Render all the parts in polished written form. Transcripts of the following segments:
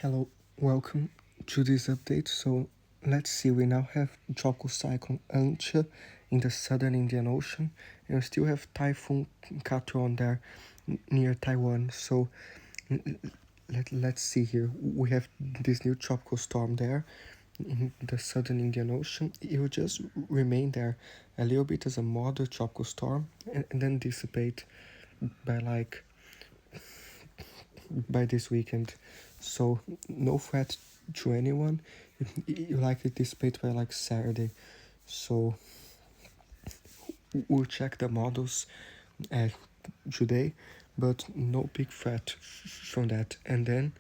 Hello, welcome to this update. So let's see, we now have tropical cyclone Ancha in the southern Indian Ocean, and we still have Typhoon Katron there near Taiwan. So let's see here. We have this new tropical storm there in the southern Indian Ocean. It will just remain there a little bit as a moderate tropical storm and then dissipate by by this weekend. So no threat to anyone. You likely dissipate by like Saturday. So we'll check the models uh, today, but no big threat from that. And then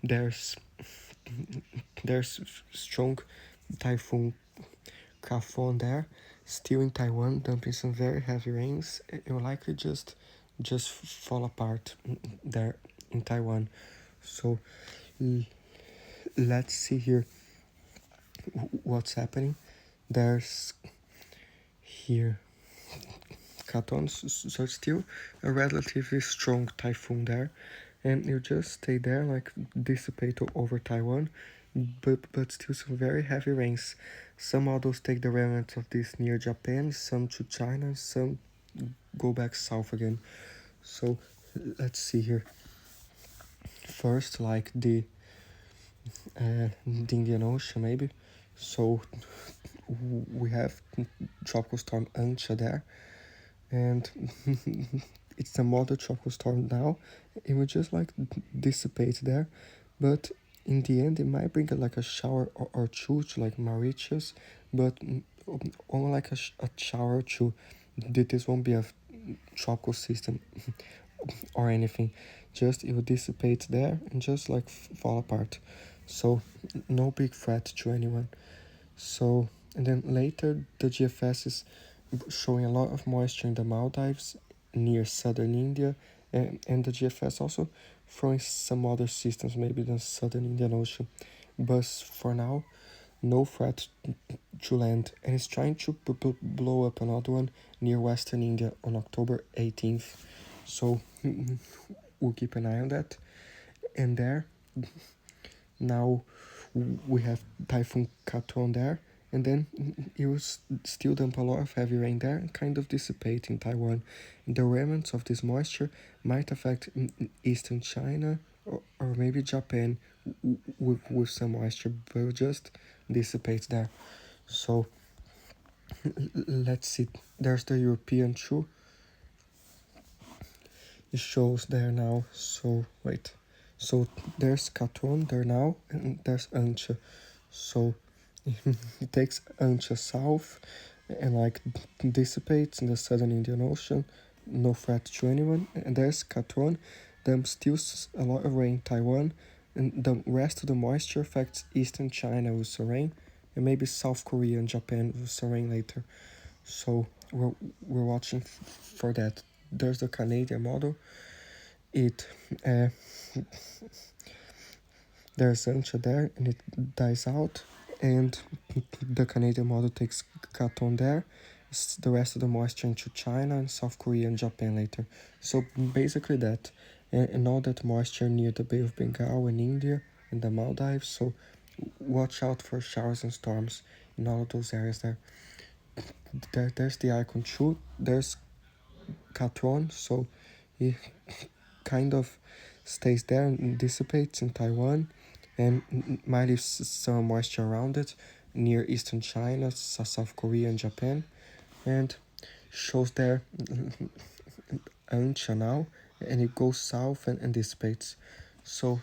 there's strong typhoon Kafon there, still in Taiwan, dumping some very heavy rains. It will likely just fall apart there in Taiwan. So let's see here what's happening. There's here Katon, so still a relatively strong typhoon there, and you just stay there, like dissipate over Taiwan, but still some very heavy rains. Some models take the remnants of this near Japan, some to China, some go back south again. So let's see here. First, like the Indian Ocean maybe. So we have tropical storm Ancha there, and it's a moderate tropical storm now. It will just like dissipate there, but in the end it might bring like a shower or two to like Mauritius, but only like a shower or two. This won't be a tropical system or anything, just it will dissipate there and just like fall apart. So no big threat to anyone. So and then later the GFS is showing a lot of moisture in the Maldives near southern India, and the GFS also throwing some other systems, maybe the southern Indian Ocean. But for now, no threat to land, and it's trying to blow up another one near western India on October 18th. So we'll keep an eye on that. And there, now we have Typhoon Katon there, and then it will still dump a lot of heavy rain there and kind of dissipate in Taiwan. The remnants of this moisture might affect eastern China or maybe Japan with some moisture, but it will just dissipate there. So let's see. There's the European too. It shows there now. So wait. So there's Katon there now, and there's Ancha. So it takes Ancha south and like dissipates in the southern Indian Ocean, no threat to anyone. And there's Katon, then still a lot of rain Taiwan, and the rest of the moisture affects eastern China with some rain, and maybe South Korea and Japan with some rain later. So we're watching for that. There's the Canadian model. It there's Ancha there, and it dies out, and the Canadian model takes Katon there. The rest of the moisture into China and South Korea and Japan later. So basically that, and all that moisture near the Bay of Bengal and India and the Maldives. So watch out for showers and storms in all of those areas there. There's the icon too. There's Katron, so it kind of stays there and dissipates in Taiwan, and might leave some moisture around it near eastern China, South Korea, and Japan, and shows there Ancha now, and it goes south and dissipates. So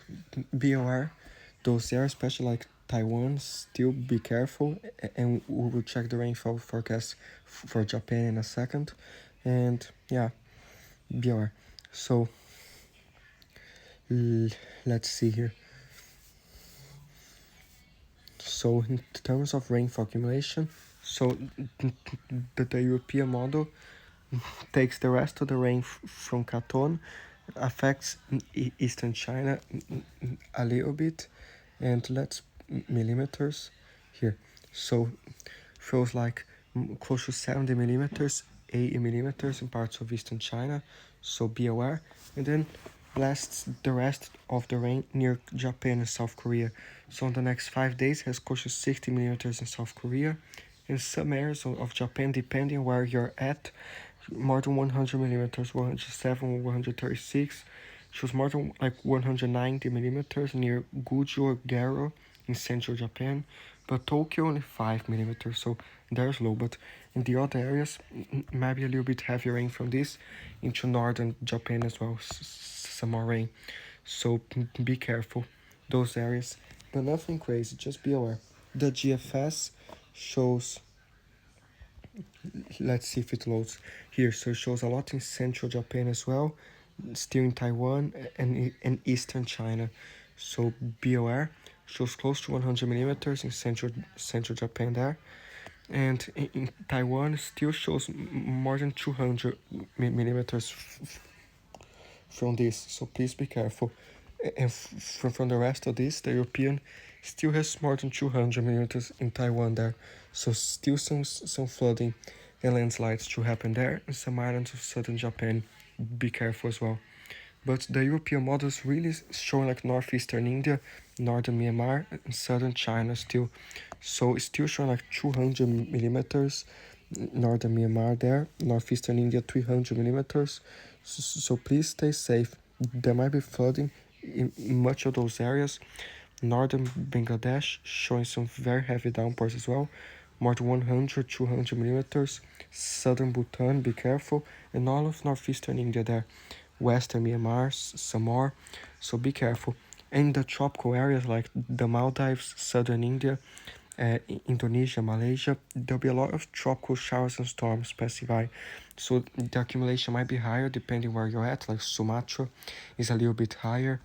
be aware, those areas, especially like Taiwan, still be careful, and we will check the rainfall forecast for Japan in a second, and yeah, be aware. So let's see here. So in terms of rainfall accumulation, so the European model takes the rest of the rain from Katon, affects eastern China a little bit, and let's millimeters here. So feels like close to 70 millimeters, 80 millimeters in parts of eastern China. So be aware. And then blasts the rest of the rain near Japan and South Korea. So in the next 5 days, has close to 60 millimeters in South Korea. In some areas of Japan, depending where you're at, more than 100 millimeters, 107, 136. Shows more than like 190 millimeters near Gujo or Garo in central Japan, but Tokyo only 5 millimeters, so there's low. But in the other areas, maybe a little bit heavier rain from this into northern Japan as well, some more rain. So be careful, those areas, but nothing crazy, just be aware. The GFS shows, let's see if it loads here. So it shows a lot in central Japan as well, still in Taiwan and eastern China. So be aware. Shows close to 100 millimeters in central Japan there, and in Taiwan still shows more than 200 millimeters from this. So please be careful. And from the rest of this, the European still has more than 200 millimeters in Taiwan there. So still some flooding and landslides to happen there in some islands of southern Japan. Be careful as well. But the European models really showing like northeastern India, northern Myanmar, and southern China still. So it's still showing like 200 millimeters, northern Myanmar there, northeastern India 300 millimeters. So please stay safe. There might be flooding in much of those areas. Northern Bangladesh showing some very heavy downpours as well, more than 100, 200 millimeters. Southern Bhutan, be careful, and all of northeastern India there. Western Myanmar, some more, so be careful. And the tropical areas like the Maldives, southern India, Indonesia, Malaysia, there'll be a lot of tropical showers and storms passing by. So the accumulation might be higher depending where you're at, like Sumatra is a little bit higher,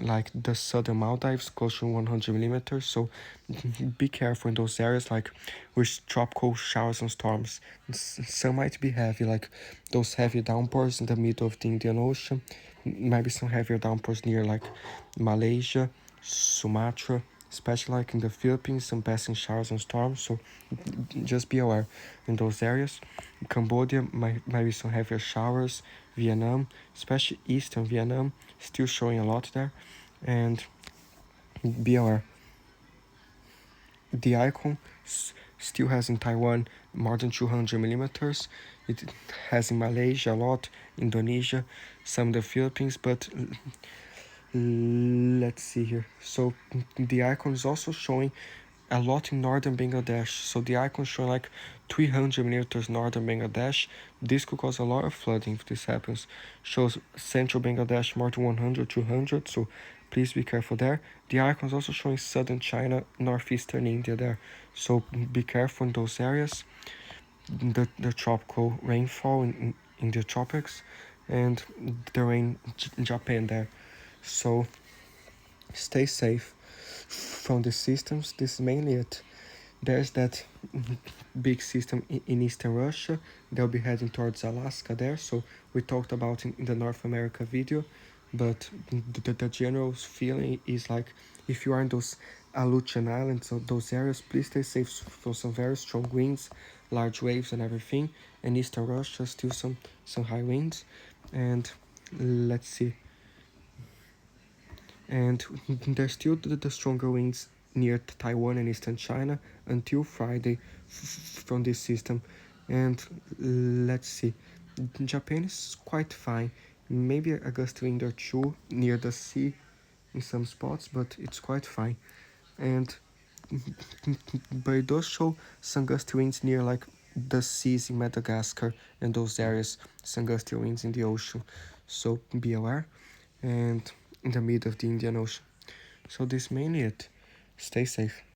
like the southern Maldives, close to 100 millimeters. So be careful in those areas, like with tropical showers and storms. Some might be heavy, like those heavy downpours in the middle of the Indian Ocean. Maybe some heavier downpours near like Malaysia, Sumatra, especially like in the Philippines, some passing showers and storms. So just be aware in those areas. Cambodia might be some heavier showers. Vietnam, especially eastern Vietnam, still showing a lot there. And be aware. The icon still has in Taiwan more than 200 millimeters. It has in Malaysia a lot, Indonesia, some in the Philippines, but let's see here. So the icon is also showing a lot in northern Bangladesh. So the icon showing like 300 millimeters northern Bangladesh. This could cause a lot of flooding if this happens. Shows central Bangladesh more than 100, 200. So please be careful there. The icon is also showing southern China, northeastern India there. So be careful in those areas. The tropical rainfall in the tropics and the rain in Japan there. So stay safe from the systems. This is mainly it. There's that big system in eastern Russia. They'll be heading towards Alaska there. So we talked about in the North America video. But the general feeling is like if you are in those Aleutian Islands or those areas, please stay safe from some very strong winds, large waves and everything. And eastern Russia, still some high winds. And let's see. And there's still the stronger winds near Taiwan and eastern China until Friday from this system. And let's see, Japan is quite fine, maybe a gust wind or two near the sea in some spots, but it's quite fine. And but it does show some gusty winds near like the seas in Madagascar and those areas, some gusty winds in the ocean, so be aware. And in the middle of the Indian Ocean. So this is mainly it. Stay safe.